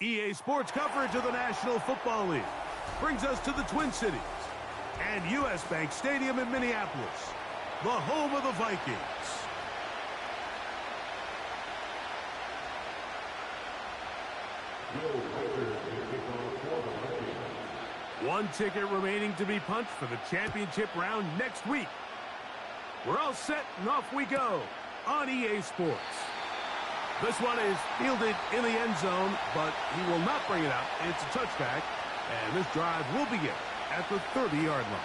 EA Sports coverage of the National Football League brings us to the Twin Cities and U.S. Bank Stadium in Minneapolis, the home of the Vikings. One ticket remaining to be punched for the championship round next week. We're all set and off we go on EA Sports. This one is fielded in the end zone, but he will not bring it out. It's a touchback, and this drive will begin at the 30-yard line.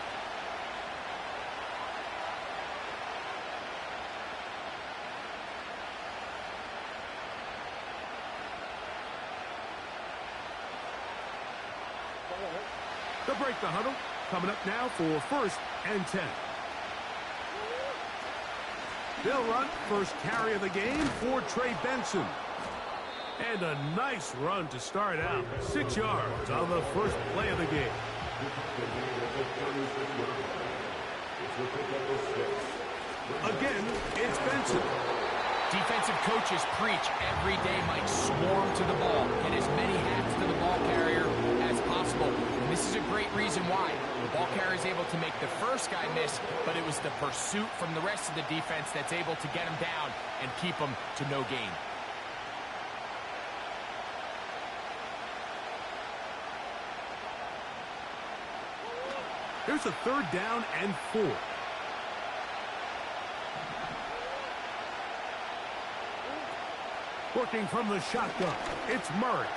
They'll break the huddle. Coming up now for 1st and 10. They'll run first carry of the game for Trey Benson. And a nice run to start out. 6 yards on the first play of the game. Again, it's Benson. Defensive coaches preach every day Mike swarm to the ball, get as many hats to the ball carrier as possible. And this is a great reason why. The ball carrier is able to make the first guy miss, but it was the pursuit from the rest of the defense that's able to get him down and keep him to no gain. Here's a 3rd down and 4. Working from the shotgun, it's Murray.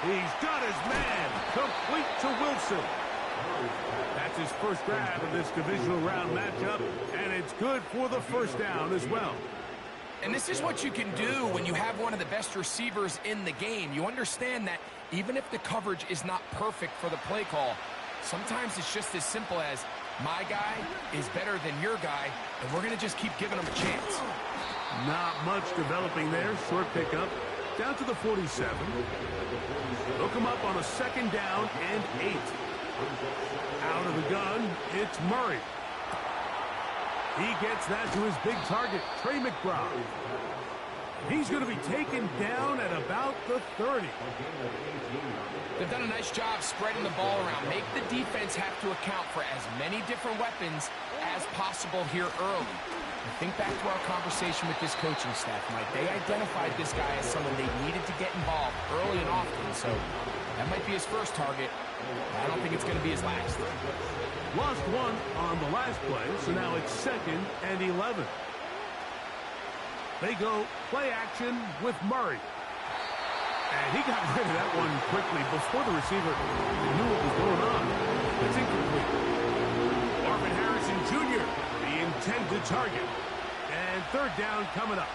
He's got his man, complete to Wilson. That's his first grab of this divisional round matchup, and it's good for the 1st down as well. And this is what you can do when you have one of the best receivers in the game. You understand that even if the coverage is not perfect for the play call, sometimes it's just as simple as my guy is better than your guy, and we're going to just keep giving him a chance. Not much developing there. Short pickup. Down to the 47. They'll come up on a 2nd down and 8. Out of the gun, it's Murray. He gets that to his big target, Trey McBride. He's going to be taken down at about the 30. They've done a nice job spreading the ball around. Make the defense have to account for as many different weapons as possible here early. Think back to our conversation with this coaching staff, Mike. They identified this guy as someone they needed to get involved early and often, so that might be his first target. I don't think it's going to be his last. Lost one on the last play, so now it's 2nd and 11. They go play action with Murray. And he got rid of that one quickly before the receiver knew what was going on. It's incomplete. Marvin Harrison Jr., the intended target. And 3rd down coming up.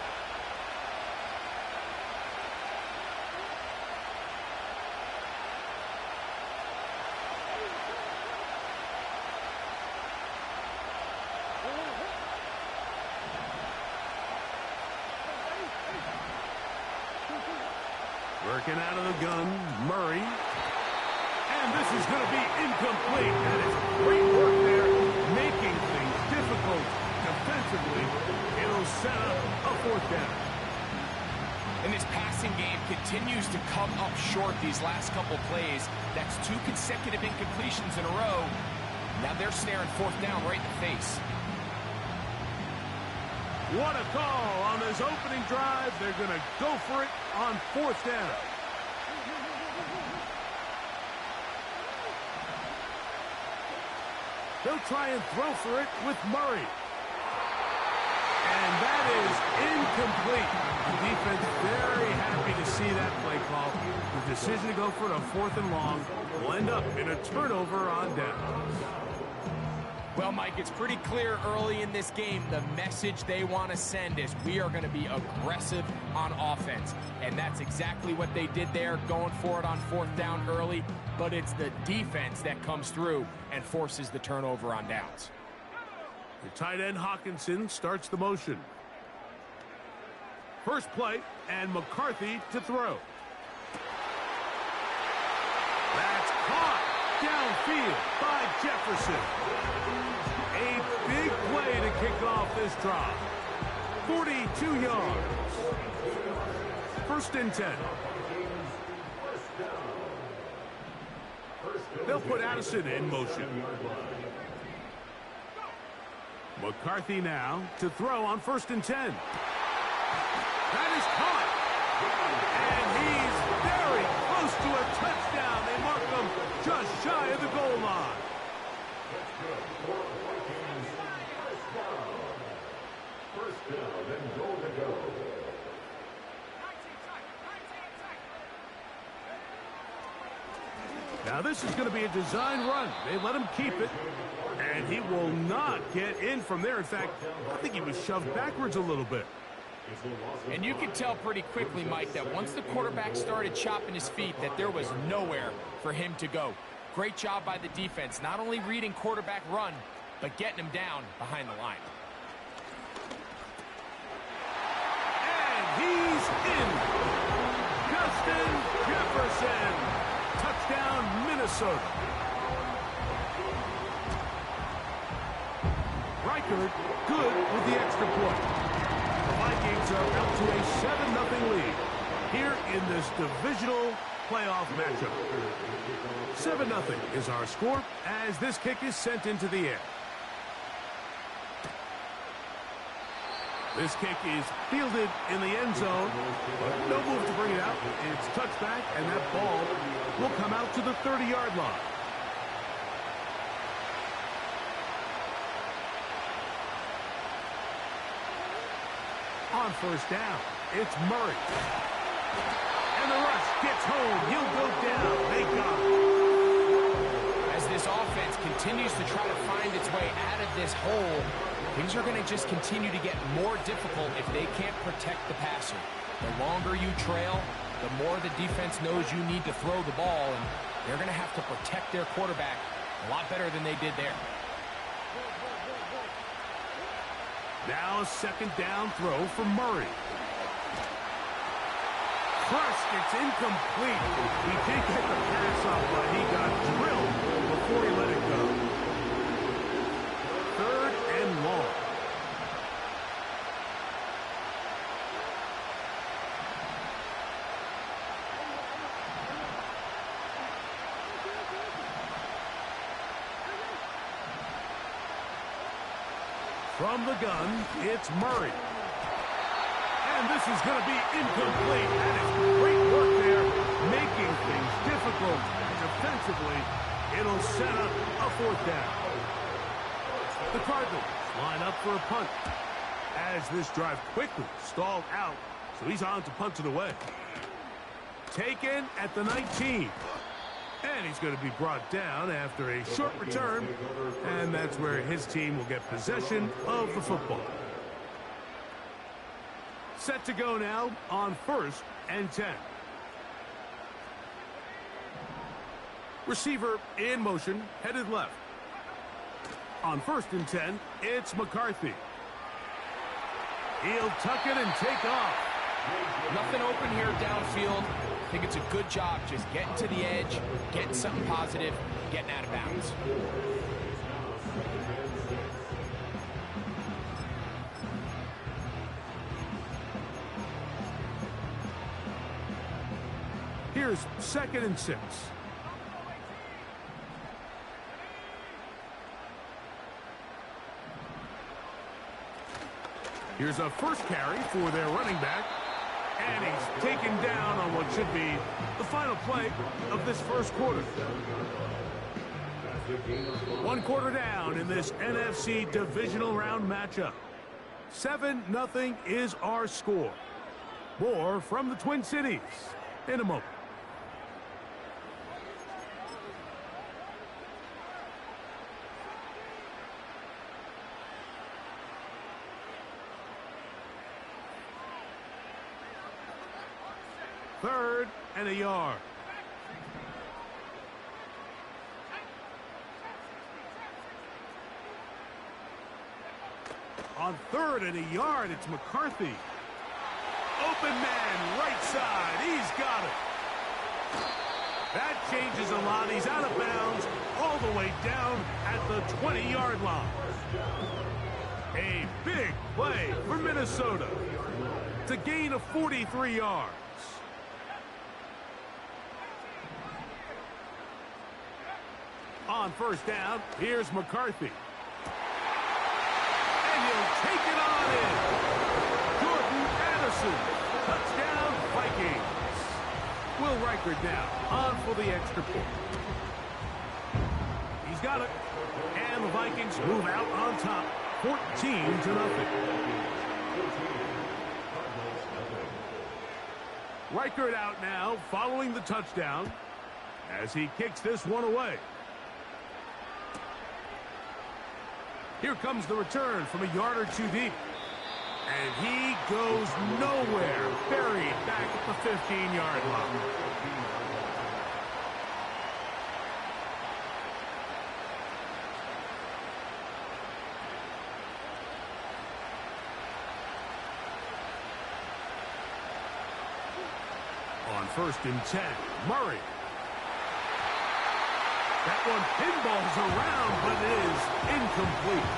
Working out of the gun, Murray. And this is going to be incomplete. That is great work there, making things difficult defensively. It'll set up a 4th down. And this passing game continues to come up short these last couple plays. That's 2 consecutive incompletions in a row. Now they're staring 4th down right in the face. What a call on this opening drive. They're going to go for it on 4th down. They'll try and throw for it with Murray. And that is incomplete. The defense very happy to see that play call. The decision to go for it on 4th and long will end up in a turnover on downs. Well, Mike, it's pretty clear early in this game the message they want to send is we are going to be aggressive on offense. And that's exactly what they did there, going for it on 4th down early. But it's the defense that comes through and forces the turnover on downs. The tight end Hawkinson starts the motion. First play, and McCarthy to throw. That's caught downfield by Jefferson. A big play to kick off this drive. 42 yards. 1st and 10. They'll put Addison in motion. McCarthy now to throw on 1st and 10. That is caught. And he's very close to a touchdown. They mark him just shy of the goal line. First down and goal to go. Now this is going to be a design run. They let him keep it. And he will not get in from there. In fact, I think he was shoved backwards a little bit. And you could tell pretty quickly, Mike, that once the quarterback started chopping his feet, that there was nowhere for him to go. Great job by the defense, not only reading quarterback run, but getting him down behind the line. And he's in. Justin Jefferson. Touchdown, Minnesota. Reichard good with the extra point. The Vikings are out to a 7-0 lead here in this divisional playoff matchup. 7-0 is our score as this kick is sent into the air. This kick is fielded in the end zone, but no move to bring it out. It's touchback, and that ball will come out to the 30-yard line. On 1st down, it's Murray. And the rush gets home. He'll go down. They got him. As this offense continues to try to find its way out of this hole, things are going to just continue to get more difficult if they can't protect the passer. The longer you trail, the more the defense knows you need to throw the ball, and they're going to have to protect their quarterback a lot better than they did there. Now a 2nd down throw for Murray. Crushed, it's incomplete. He did get the pass off, but he got drilled before he let it go. 3rd and long. From the gun, it's Murray. And this is going to be incomplete. That is great work there, making things difficult. Defensively, it'll set up a 4th down. The Cardinals line up for a punt. As this drive quickly stalled out, so he's on to punt it away. Taken at the 19. And he's going to be brought down after a short return, and that's where his team will get possession of the football. Set to go now on 1st and 10. Receiver in motion, headed left. On 1st and 10, it's McCarthy. He'll tuck it and take off. Nothing open here downfield. I think it's a good job just getting to the edge, getting something positive, getting out of bounds. Here's 2nd and 6. Here's a first carry for their running back. And he's taken down on what should be the final play of this first quarter. 1 quarter down in this NFC divisional round matchup. 7-0 is our score. More from the Twin Cities in a moment. Third and a yard. On 3rd and a yard, it's McCarthy. Open man, right side. He's got it. That changes a lot. He's out of bounds all the way down at the 20-yard line. A big play for Minnesota. It's a gain of 43 yards. On first down, here's McCarthy. And he'll take it on in. Jordan Addison. Touchdown, Vikings. Will Reichard now on for the extra point. He's got it. And the Vikings move out on top, 14-0. Reichard out now, following the touchdown, as he kicks this one away. Here comes the return from a yard or two deep. And he goes nowhere, buried back at the 15-yard line. On first and 10, Murray. That one pinballs around, but is incomplete.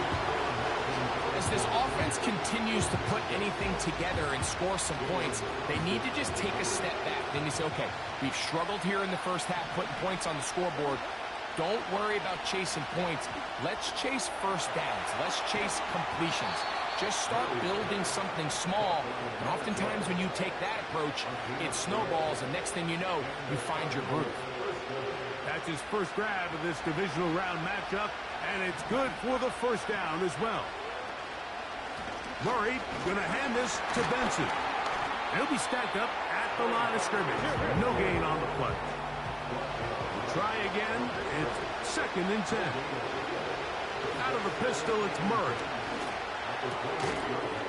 As this offense continues to put anything together and score some points, they need to just take a step back. Then you say, okay, we've struggled here in the first half, putting points on the scoreboard. Don't worry about chasing points. Let's chase first downs. Let's chase completions. Just start building something small, and oftentimes when you take that approach, it snowballs, and next thing you know, you find your groove. That's his first grab of this divisional round matchup, and it's good for the first down as well. Murray going to hand this to Benson. He'll be stacked up at the line of scrimmage. No gain on the play. Try again. It's second and 10. Out of the pistol, it's Murray.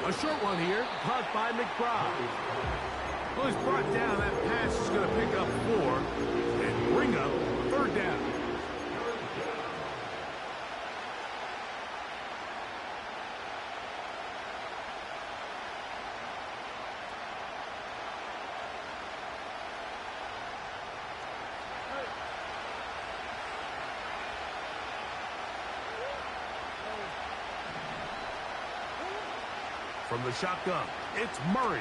A short one here, caught by McBride. Well, he's brought down. That pass is going to pick up 4 and bring up third down. From the shotgun, it's Murray.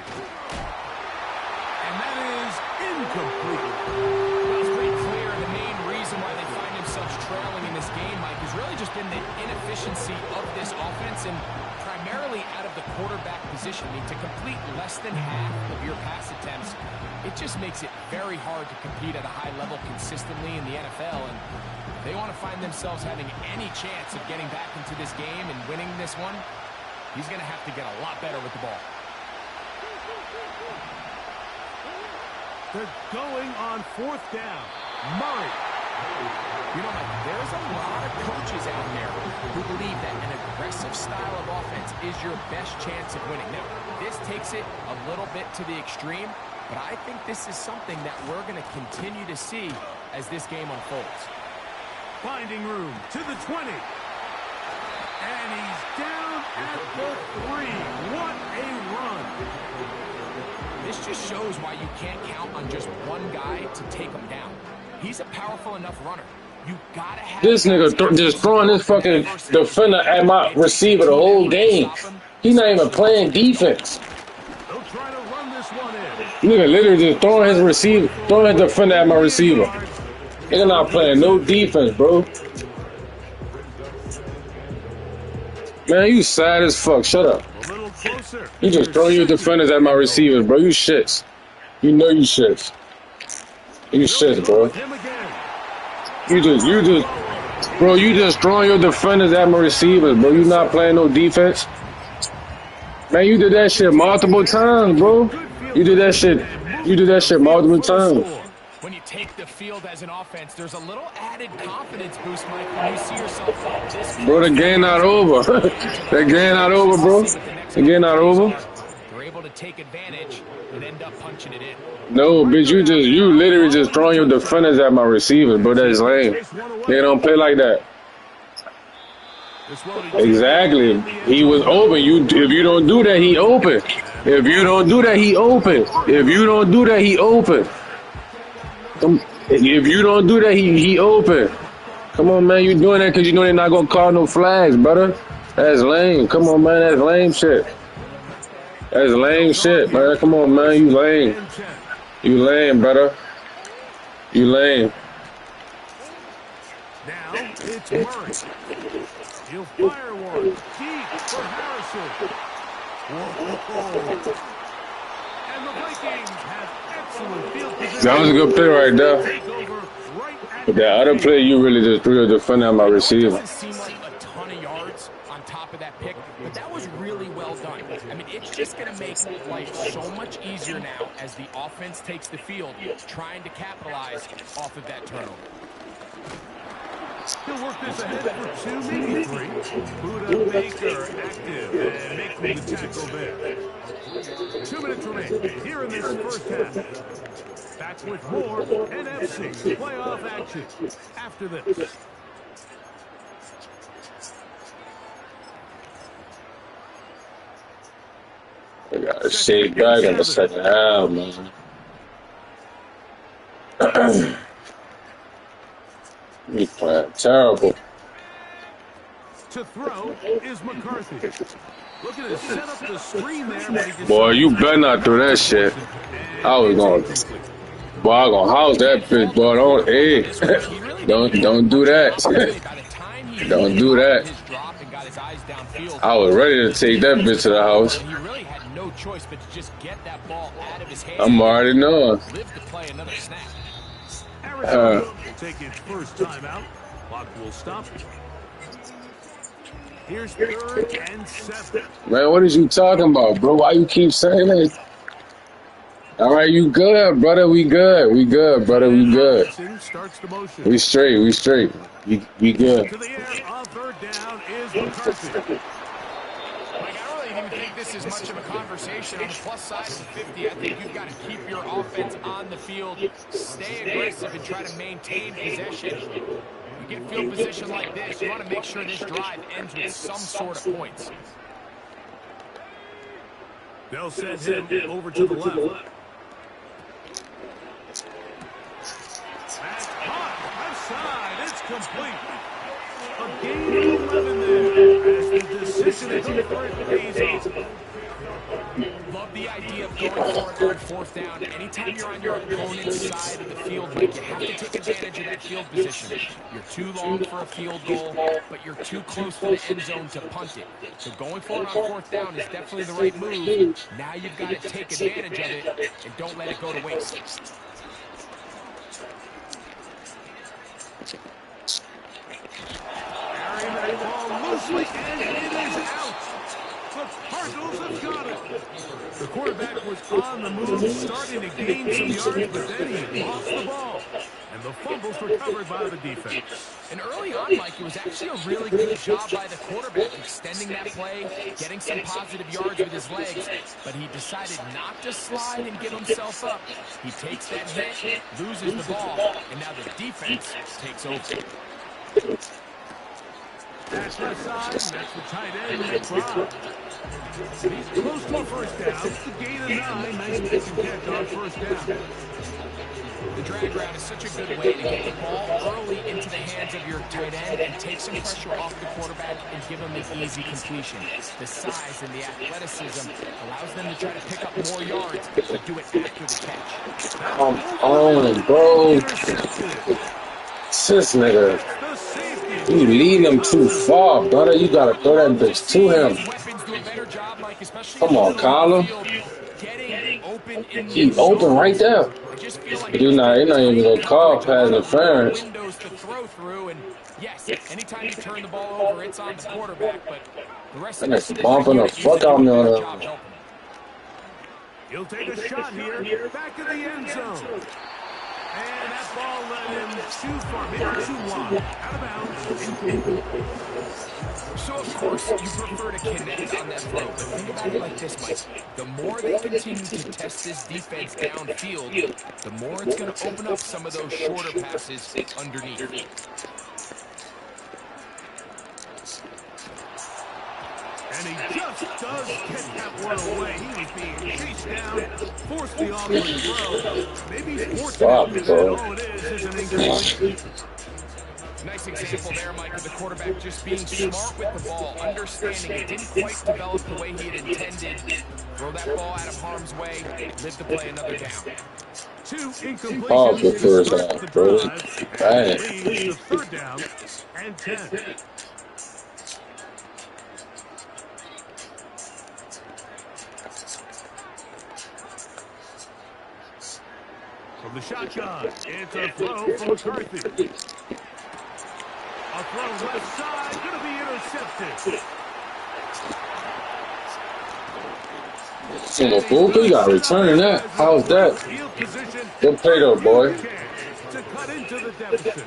And that is incomplete. Well, it's pretty clear the main reason why they find themselves trailing in this game, Mike, has really just been the inefficiency of this offense and primarily out of the quarterback position. I mean, to complete less than half of your pass attempts, it just makes it very hard to compete at a high level consistently in the NFL. And if they want to find themselves having any chance of getting back into this game and winning this one, he's going to have to get a lot better with the ball. They're going on fourth down. Murray. You know, Mike, there's a lot of coaches out there who believe that an aggressive style of offense is your best chance of winning. Now, this takes it a little bit to the extreme, but I think this is something that we're going to continue to see as this game unfolds. Finding room to the 20. And he's down at the 3. What a run. This just shows why you can't count on just one guy to take him down. He's a powerful enough runner. You gotta have this nigga just throwing this fucking defender at my receiver the whole game. He's not even playing defense. They'll try to run this one in. Nigga literally just throwing his receiver, throwing his defender at my receiver. Nigga not playing no defense, bro. Man, you sad as fuck. Shut up. A little closer. You just throwing your defenders at my receivers, bro. You shits. You know you shits. You shits, bro. Bro, you just throwing your defenders at my receivers, bro. You not playing no defense. Man, you did that shit multiple times, bro. You did that shit. You did that shit multiple times. When you take the field as an offense, there's a little added confidence boost, Mike, when you see yourself up this. Bro, the game not over. The game not over, bro. The game not over. You're able to take advantage and end up punching it in. No, bitch, you literally just throwing your defenders at my receivers, bro. That's lame. They don't play like that. Exactly. He was open. If you don't do that, he open. If you don't do that, he open. If you don't do that, he open. If you don't do that, he open. Come on, man. You doing that because you know they're not going to call no flags, brother. That's lame. Come on, man. That's lame shit. That's lame shit, man. Come on, man. You lame. You lame, brother. You lame. Now it's Murray. He'll fire one deep for Harrison. Whoa. And the Vikings have excellent field position. That was a good play right there. Take over right at But that other play, you really just threw the defender at my receiver. Doesn't seem like a ton of yards on top of that pick, but that was really well done. I mean, it's just going to make life so much easier now as the offense takes the field, trying to capitalize off of that turnover. He'll work this ahead for 2, maybe 3. Buda Baker active and making the tackle there. 2 minutes remain here in this first half. Back with more NFC playoff action after this. I got to shake back in the second half, man. He's playing terrible. To throw is McCarthy. Looking to set up the screen there, but he just Boy, you better not do that shit. I was going, boy, I gonna house that bitch, boy. Don't, hey, don't do that. Don't do that. I was ready to take that bitch to the house. He really had no choice but to just get that ball out of his hands. I'm already knowing. Live to play another snap. Arizona will take its first time out. Clock will stop. Here's 3rd and 7. Man, what is you talking about, bro? Why you keep saying that? All right, you good, brother. We good. We good, brother. We good. Starts the motion. We straight. We straight. We good. To the air on 3rd down is McCarthy. Mike, I don't really even think this is much of a conversation. On the plus side of the 50, I think you've got to keep your offense on the field, stay aggressive, and try to maintain possession. You get field position like this, you want to make sure this drive ends with some sort of points. They'll send him over to the left. That's hot. Left side. It's complete. A gain of 11 there as the decision to go for it pays off. Love the idea of going for it on 4th down. Anytime you're on your opponent's side of the field, Mike, you have to take advantage of that field position. You're too long for a field goal, but you're too close to the end zone to punt it. So going for it on 4th down is definitely the right move. Now you've got to take advantage of it and don't let it go to waste. Carrying that ball loosely, and it is out. The Cardinals have got it. The quarterback was on the move, starting to gain some yards, but then he lost the ball. And the fumble's recovered by the defense. And early on, Mike, it was actually a really good job by the quarterback extending that play, getting some positive yards with his legs, but he decided not to slide and give himself up. He takes that hit, loses the ball, and now the defense takes over. That's the side, that's the tight end, Brown. He's close to a first down. It's a gain of 9. Nice pick and catch on first down. The drag route is such a good way to get the ball early into the hands of your tight end and take some pressure off the quarterback and give him the easy completion. The size and the athleticism allows them to try to pick up more yards, but do it after the catch. Come on, bro. This nigga. You leading him too far, brother. You gotta throw that bitch to him. Come on, Kyler. He open right there. You're not even gonna call pass interference. Yes, anytime you turn the ball over, it's on the quarterback, but the rest of the bumping the fuck out of me on him. He'll take a shot here, back in the end zone. And that ball led him too far, maybe too wide, out of bounds. So, of course, you prefer to connect on that throw, but think about it like this, Mike. The more they continue to test this defense downfield, the more it's going to open up some of those shorter passes underneath. And he just does get that one away. He was being chased down, forced the offensive throw. Maybe he's fortunate that all it is an incomplete. Nice example there, Mike, of the quarterback just being smart with the ball, understanding it didn't quite develop the way he had intended. Throw that ball out of harm's way, live to play another down. 2 Powerful incompletions first start half, the bro. drive, and Dang. it leads to 3rd down and 10. From the shotgun, it's a throw from McCarthy. A throw left side, going to be intercepted. Come on, fool. You gotta return that. How's that? Field position, Good play though, boy. chance to cut into the deficit.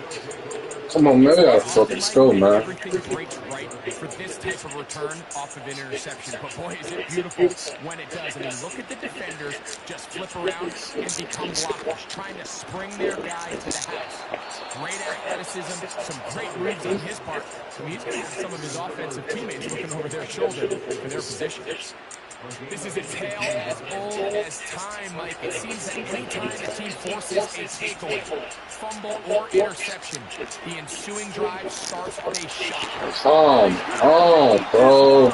Come on, man. We gotta Often fucking like score, when man. everything breaks right for this type of return off of an interception. But boy, is it beautiful when it does. I mean, look at the defenders just flip around and become blockers, trying to spring their guy to the house. Great athleticism, some great moves on his part. I mean, he's going to have some of his offensive teammates looking over their shoulder for their position. This is a tale as old as time, Mike. It seems that any time a team forces a takeaway, fumble, or interception, the ensuing drive starts with a shot. Come on, bro.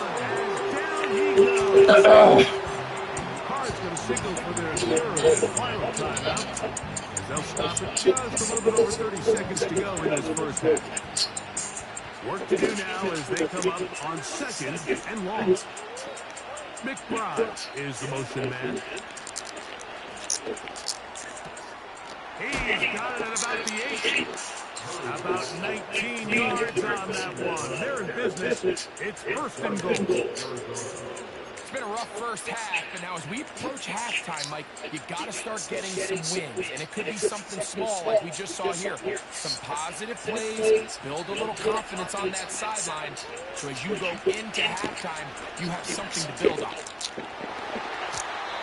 Cards going to signal for their 3rd and final timeout, as they'll stop it just a little bit over 30 seconds to go in this first half. Work to do now as they come up on 2nd and long. McBride is the motion man. He's got it at about the 8. About 19 yards on that one. They're in business. It's 1st and goal. It's been a rough first half, but now as we approach halftime, Mike, you got to start getting some wins, and it could be something small like we just saw here. Some positive plays, build a little confidence on that sideline, so as you go into halftime, you have something to build on.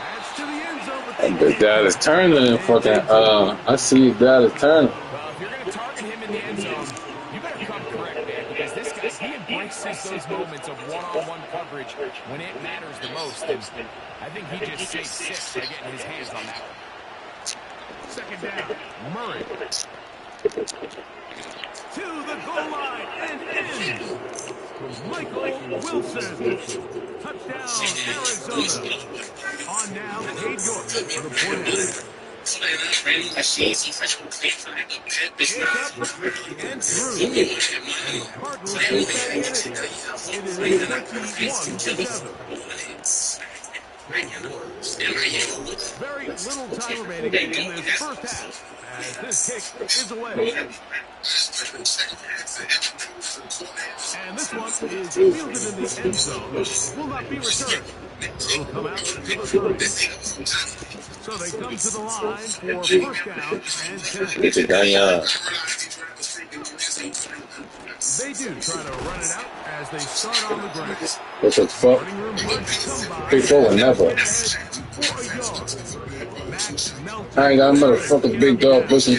That's to the end zone. His dad is turning. Fucking, I see his dad is turning. Well, if you're going to target him in the end zone, you better come correct, man, because this guy, he embraces those moments of one-on-one coverage when it matters the most, and I think he just saved 6 by getting his hands on that one. 2nd down, Murray. To the goal line and in. Michael Wilson. Touchdown, Arizona. On now, Cade York for the point. It's up and through. And the Cardinals take that in it. It is 21-7. Very little time remaining in this first half, as this kick is away. And this one is fielded in the end zone. Will not be returned. It'll come out to the 30. So they come to the line for 1st down and 10. They do try to run it out as they start on the ground. What the fuck? Running room come by. Big four never. For a yard. Max Melton. I ain't got a motherfucking big dog pushing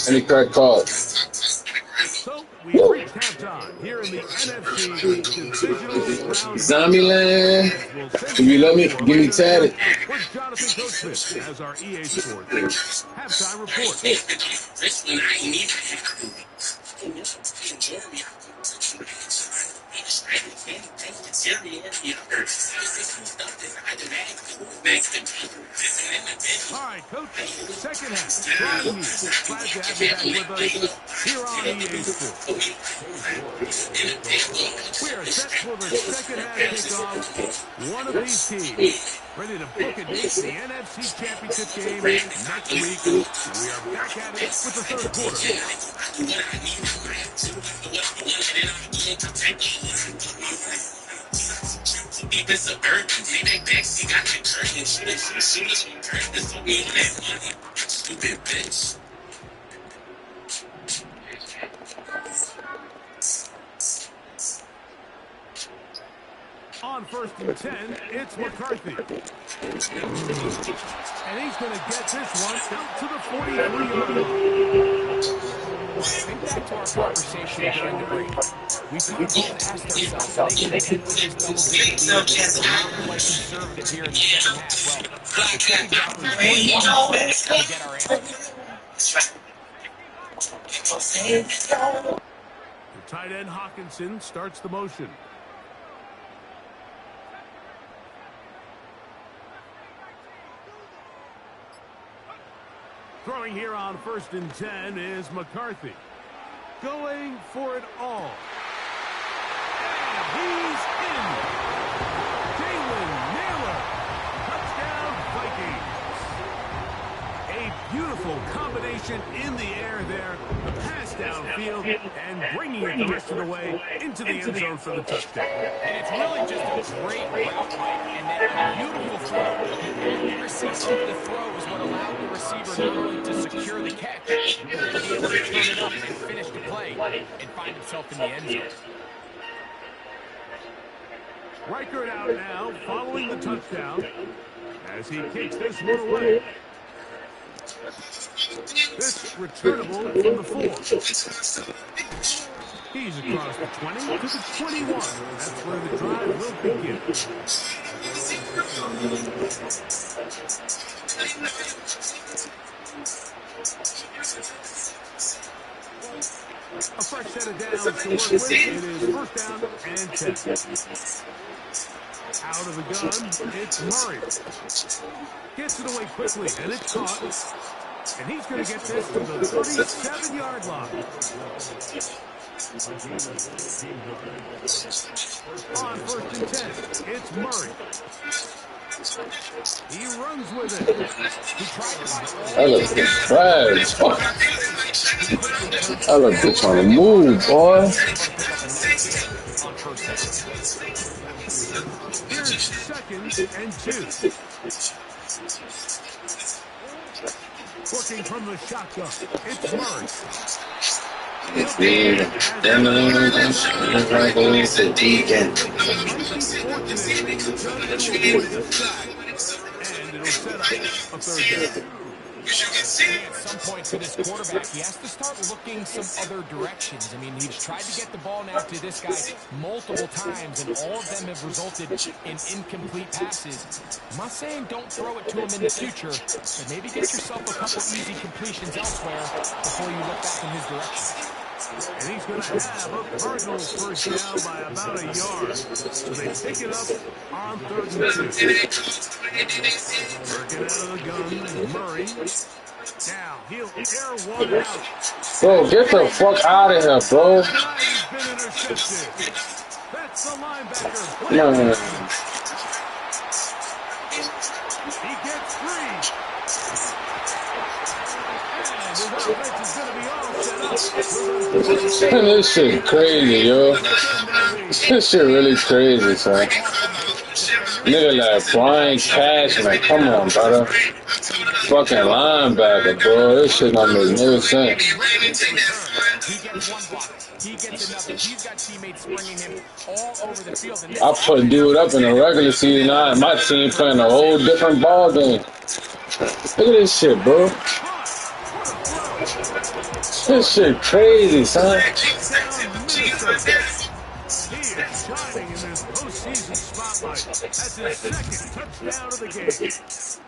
any crack card. So we reached halftime here in the NFC Divisional Round. Zombieland. Do you love me? Give me tatted. With Jonathan Coachman as our EA Sports halftime report. All right, Coach, 2nd half. Glad to have you back with us here on EA Sports. We are set for the 2nd half kickoff. One of these teams ready to book a date for the NFC Championship game next week. We are back at it with the 3rd quarter. On 1st and 10, it's McCarthy. And he's going to get this one out to the 43-yard line. Think back to our conversation during the break. We kind of both asked ourselves, are they going to with this double-digit lead? Not quite conservative here in the 2nd half. Well, it's exactly to get our answer. The tight end Hawkinson starts the motion. Throwing here on 1st and 10 is McCarthy. Going for it all. And he's in. Jalen Nailor. Touchdown, Vikings. A beautiful combination in the air there. The pass downfield and bringing it the rest of the way into the end zone for the touchdown. And it's really just a great route, Mike, and then a beautiful throw. The accuracy of the throw is what allowed the receiver not only to secure the catch, but to be able to turn it up and finish the play and find himself in the end zone. Reichert out now, following the touchdown, as he kicks this one away. This returnable from the 4. He's across the 20 to the 21. That's where the drive will begin. A fresh set of downs to work with. It is 1st down and 10. Out of the gun, it's Murray. Gets it away quickly, and it's caught. And he's going to get this to the 37-yard line. On 1st and 10, it's Murray. He runs with it. He tried to buy That looks trash. That looks good on the move, boy. Here's 2nd and 2. Working from the shotgun, it's Murray. And it'll set up a 3rd down. At some point for this quarterback, he has to start looking some other directions. I mean, he's tried to get the ball now to this guy multiple times, and all of them have resulted in incomplete passes. I'm not saying don't throw it to him in the future, but maybe get yourself a couple easy completions elsewhere before you look back in his direction. And he's going to have a Cardinals 1st down by about a yard. So they pick it up on 3rd and 2. Working out of the gun, Murray. Now he'll air one out. Bro, get the fuck out of here, bro. He's been intercepted. That's the linebacker. No. He gets 3. And his offense is going to be all set up. Man, this shit crazy, yo. This shit really crazy, son. Nigga like Brian Cashman, come on, brother. Fucking linebacker, bro. This shit don't make no sense. He gets one block. He gets another. He's got teammates springing him all over the field. And I put dude up in the regular season. My team playing a whole different ball game. Look at this shit, bro. This shit crazy, son. He is shining in this postseason spotlight. That's his 2nd touchdown of the game.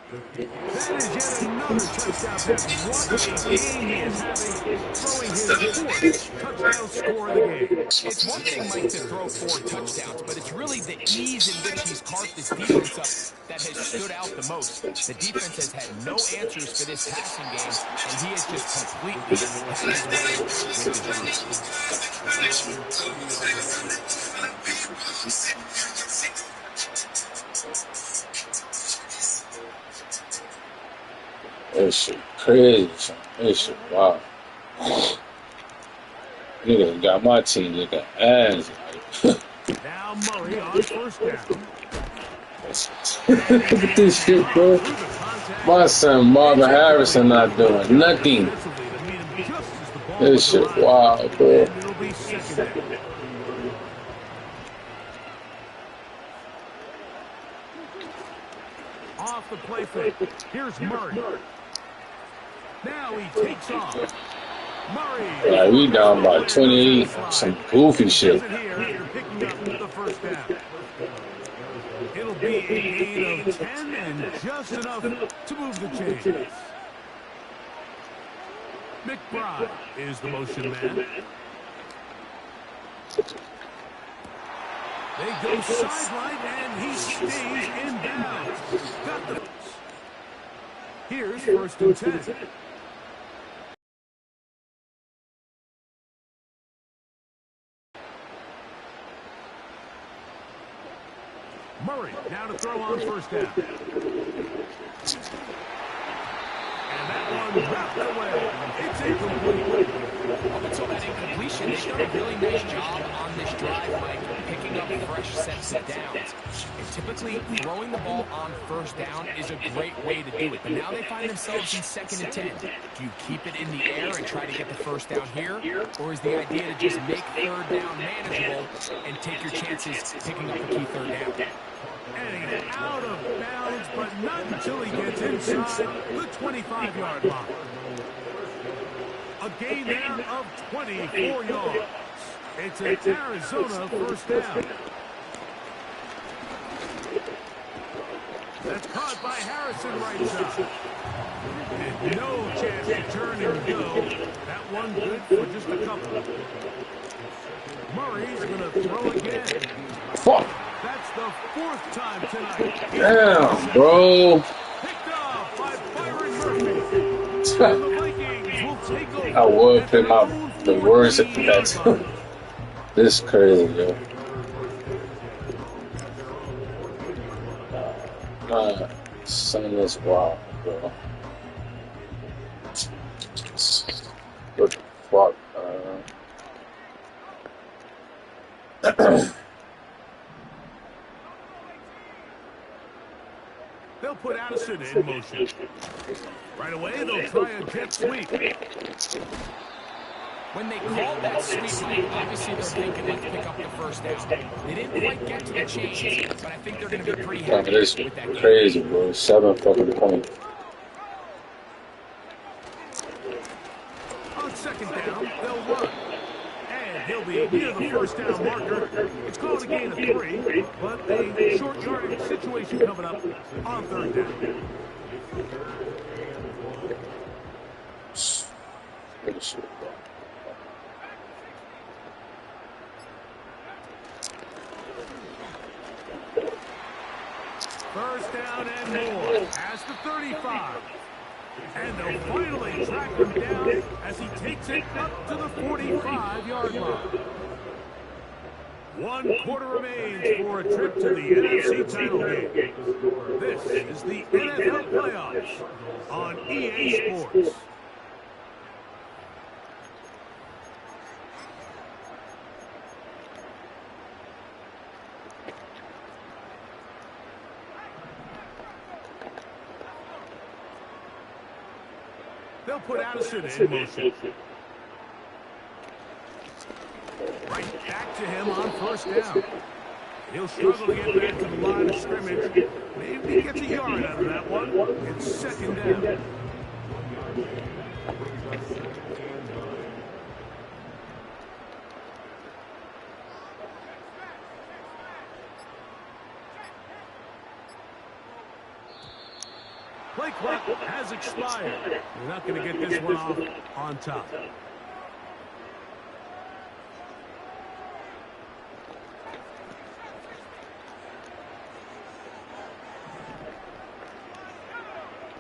That is yet another touchdown pass. What a game he is having, throwing his 4th touchdown score of the game. It's one thing, Mike, to throw 4 touchdowns, but it's really the ease in which he's carved this defense up that has stood out the most. The defense has had no answers for this passing game, and he has just completely had his way with the This shit crazy, son. This shit wow. Nigga got my team looking ass. Now Murray on 1st down. Look at this shit, bro. My son Marvin Harrison not doing nothing. This shit wild, bro. It'll be 2nd down. Off the play fake. Here's Murray. Now he takes off. Murray. Like, we down by 28. Some goofy shit. Here after picking up the 1st down. It'll be a gain of 10 and just enough to move the chains. McBride is the motion man. They go sideline, and he stays in bounds. Got the. Here's 1st and 10. Murray now to throw on first down. And that one wrapped away. It's incomplete. Up until that incompletion, they've done a really nice job on this drive, Mike, picking up fresh sets of downs. And typically, throwing the ball on first down is a great way to do it. But now they find themselves in 2nd and 10. Do you keep it in the air and try to get the first down here? Or is the idea to just make 3rd down manageable and take your chances picking up a key 3rd down? And he's out of bounds, but not until he gets inside the 25-yard line. A gain there of 24 yards. It's an Arizona first down. That's caught by Harrison right side. And no chance to turn and go. That one good for just a couple. Murray's going to throw again. Fuck. That's the 4th time tonight. Damn, bro. Picked off by Byron Murphy. The Vikings will take over. I would pick the worst at that. This is crazy, yo. My son is wild, bro. What the fuck, They'll put Addison in motion. Right away, they'll try a jet sweep. When they called that sweep, Mike, obviously they're thinking let's pick up the first down. They didn't quite get to the chains, but I think they're going to be pretty happy this with that game. crazy, bro. 7 fucking points. On 2nd down, they'll run. And he'll be near the first down marker. It's called a gain of 3, but a short yardage situation coming up on 3rd down. Good shit, bro. First down and more. Past the 35. And they'll finally track him down as he takes it up to the 45-yard line. 1 quarter remains for a trip to the NFC title game. This is the NFL playoffs on EA Sports. They'll put Addison in motion. Right back to him on first down. He'll struggle to get back to the line of scrimmage. Maybe he gets a yard out of that one. It's 2nd down. Play clock has expired. We're not going to get this one off on top.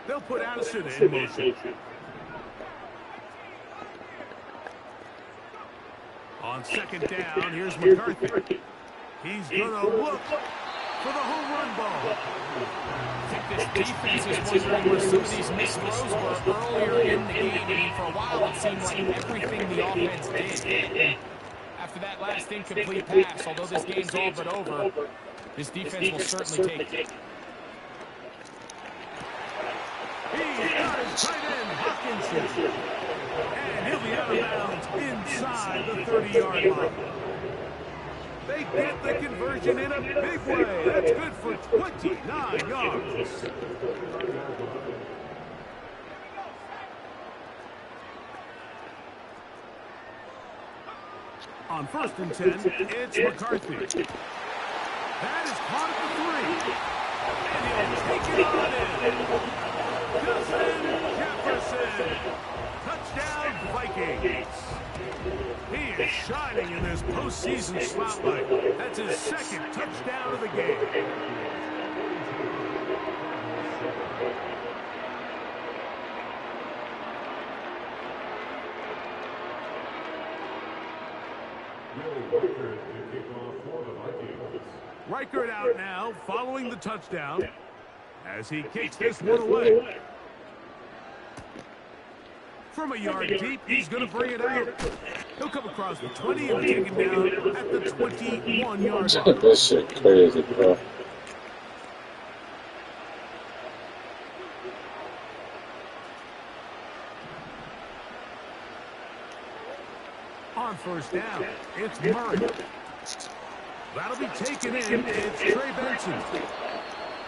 They'll put Addison in motion. On 2nd down, here's McCarthy. He's going to look for the home run ball. I think this defense is wondering where some of these missed throws were earlier in the game. I mean, for a while, it seemed like everything the offense did. After that last incomplete pass, although this game's all but over, this defense will certainly take it. He's got his tight end, Hawkinson. And he'll be out of bounds inside the 30-yard line. They get the conversion in a big way. That's good for 29 yards. On 1st and 10, it's McCarthy. That is caught at the 3. And he'll take it on in. Justin Jefferson. Touchdown, Vikings. He is shining in this postseason spotlight. That's his 2nd touchdown of the game. Reichert out now, following the touchdown, as he kicks this one away. From a yard deep, he's going to bring it out. He'll come across the 20 and take it down at the 21-yard line. That shit crazy, bro. On first down, it's Murray. That'll be taken in. It's Trey Benson.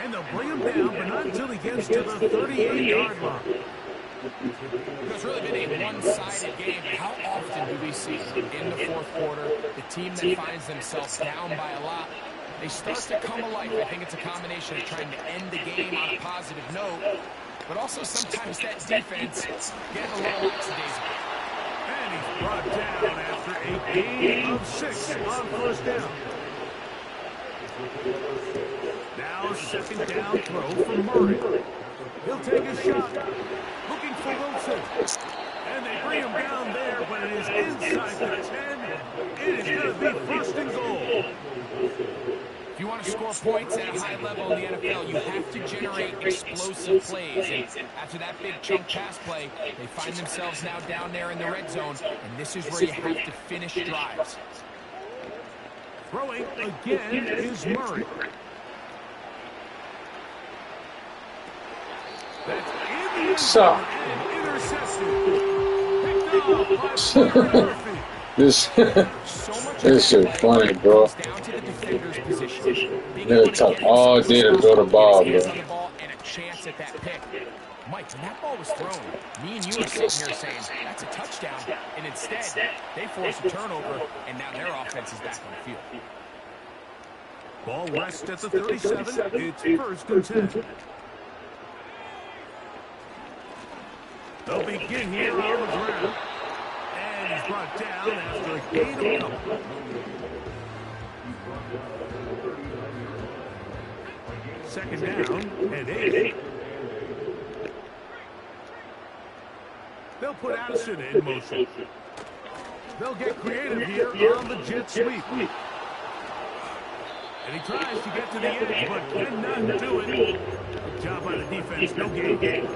And they'll bring him down, but not until he gets to the 38-yard line. It's really been a one-sided game. How often do we see in the fourth quarter the team that finds themselves down by a lot, they start to come alive? I think it's a combination of trying to end the game on a positive note, but also sometimes that defense getting a little lackadaisical. And he's brought down after a gain of 6 on first down. Now second down throw from Murray. He'll take a shot. Looking for Wilson. And they bring him down there, but it is inside the 10. It is going to be first and goal. If you want to score points at a high level in the NFL, you have to generate explosive plays. And after that big chunk pass play, they find themselves now down there in the red zone, and this is where you have to finish drives. Throwing again is Murray. That's in the end zone and intercepted. Picked up by Murphy. This shit funny, bro. They'll talk all day to throw the ball, bro. And a chance at that pick. Mike, when that ball was thrown, me and you were sitting here saying, that's a touchdown. And instead, they forced a turnover, and now their offense is back on the field. Ball rests at the 37. It's first and 10. They'll begin here on the ground. And he's brought down after a gain of a couple. Second down and 8. They'll put Addison in motion. They'll get creative here on the jet sweep. And he tries to get to the edge, but cannot do it. Good job by the defense. No gain.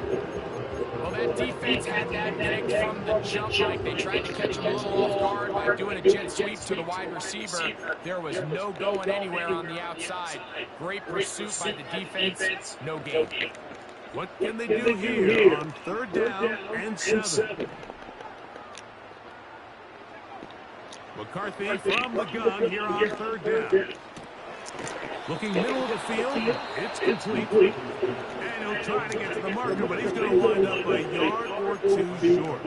Well, that defense had that pick from the jump. Like they tried to catch him a little off guard by doing a jet sweep to the wide receiver. There was no going anywhere on the outside. Great pursuit by the defense. No gain. What can they do here on third down and 7? McCarthy from the gun here on third down. Looking middle of the field, it's complete. And he'll try to get to the marker, but he's going to wind up a yard or 2 short.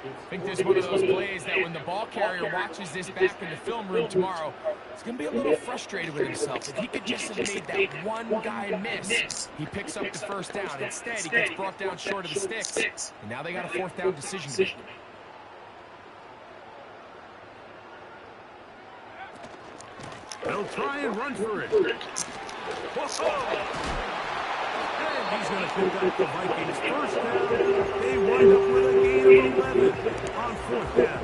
I think this is one of those plays that when the ball carrier watches this back in the film room tomorrow, he's going to be a little frustrated with himself. If he could just have made that one guy miss, he picks up the first down. Instead, he gets brought down short of the sticks. And now they got a fourth down decision to make. They'll try and run for it. Whoa! And he's going to pick up the Vikings' first down. They wind up with a gain of 11 on fourth down.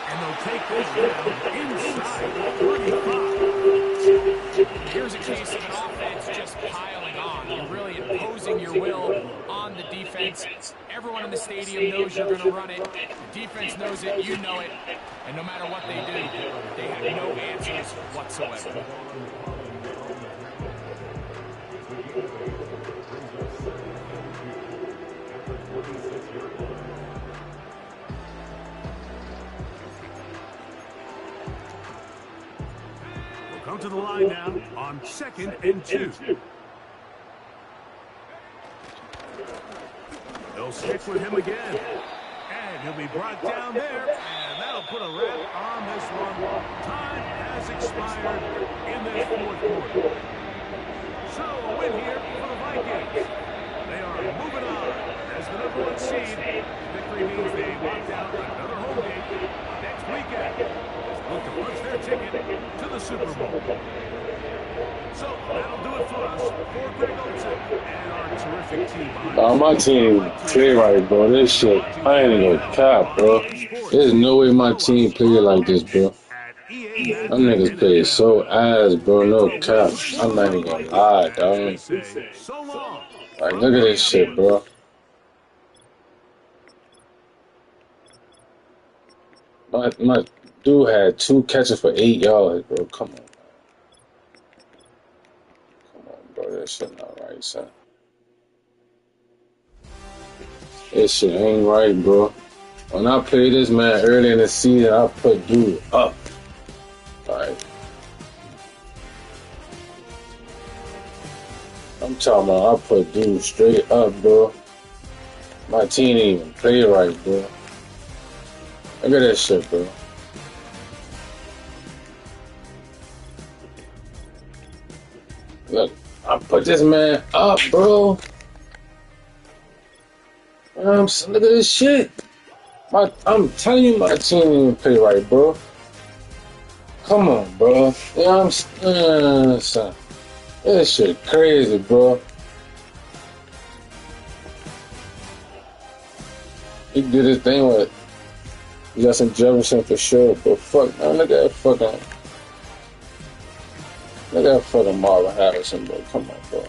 And they'll take this down inside the 35. Here's a case of an offense just piling on. You're really imposing your will on the defense. Everyone in the stadium knows you're going to run it. The defense knows it, you know it. And no matter what they do, they have no answers whatsoever. Come to the line now on 2nd and 2. They'll stick with him again. And he'll be brought down there. And that'll put a wrap on this one. Time has expired in this fourth quarter. So a win here for the Vikings. They are moving on as the #1 seed. Victory means they locked out another home game next weekend. Look to punch their ticket to the Super Bowl. So that'll do it for us. For Greg Olson and our terrific team behind Nah, us. my team play right, bro. This shit, I ain't even gonna cap, bro. There's no way my team play like this, bro. At EA Magic Them niggas and play NFL. so ass, bro. No Until cap. we I'm not even gonna lie, as we dog. say so long Like, from look at this shit, bro. Minneapolis. My dude had 2 catches for 8 yards, bro. Come on, bro. That shit not right, son. This shit ain't right, bro. When I played this man early in the season, I put dude up. Like, I'm talking about I put dude straight up, bro. My team didn't even play right, bro. Look at that shit, bro. Look, I put this man up, bro. Look at this shit. I'm telling you, my team didn't even play right, bro. Come on, bro. You know what I'm saying? Son. This shit crazy, bro. He did his thing with Justin Jefferson for sure, but fuck, man, look at fucking Marvin Harrison, bro. Come on, bro.